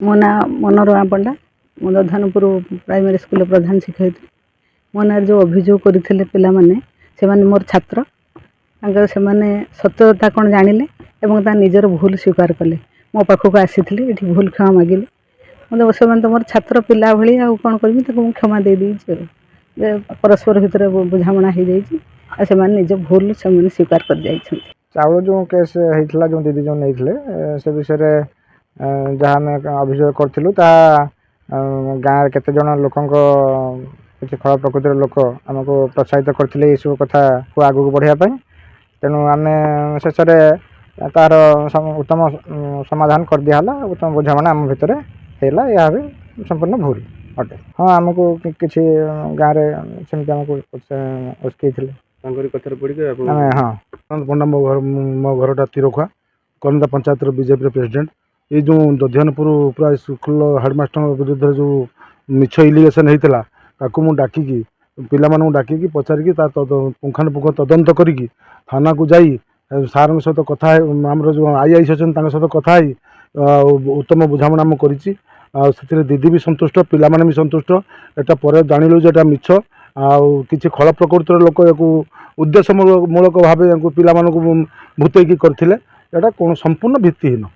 मो ना मनोरमा पंडा मो दधानपुर प्राइमरी स्कूल प्रधान शिक्षयित्री मो ना जो अभियोग करते पे मोर छात्र से सत्यता कौन जानिले और निजर भूल स्वीकार कले मो पाखक आसी भूल क्षमा मागिले मतलब से मोर छात्र पिला भाई आ कौन करी क्षमा दे परस्पर भितर बुझाणा हो जाए निज भूल से स्वीकार कर जाइछन्ति। चाउल जो केस होता जो दीदी जो नहीं से विषय जहाँ आम अभियोग करूँ गाँव केते जन लोक किसी खराब प्रकृतिर लोक आमको प्रोत्साहित करते सब कथा को आगू बढ़ापी तेणु आम शेष तार उत्तम समाधान कर दिहला उत्तम बुझाणा आम भितर है यह भी संपूर्ण भूल अटे। हाँ आमको किसी गाँव में सेमती आमको उस्कई हाँ पंडा मो घरटा तिरखुआ कलंदा पंचायत बीजेपी प्रेसिडेंट ये जो दध्यानपुर पूरा स्कूल हेडमास्टर विरुद्ध जो मिछ इलिगेसन होता ताकू डाकिकी पिला डाकिकी पचारिकी पुंखानुपुंख तदंत करी थाना को जाई सार सहित कथा आमर जो आईआईसी अच्छे सहित कथा उत्तम बुझाणा आम कर दीदी भी संतुष्ट पिला भी संतुष्ट एटा पर जानिलु जे मिछ किसी खल प्रकृतिर लोक या उद्देश्यमूलक भाव पिला भूतईकी करते संपूर्ण भित्तिहीन।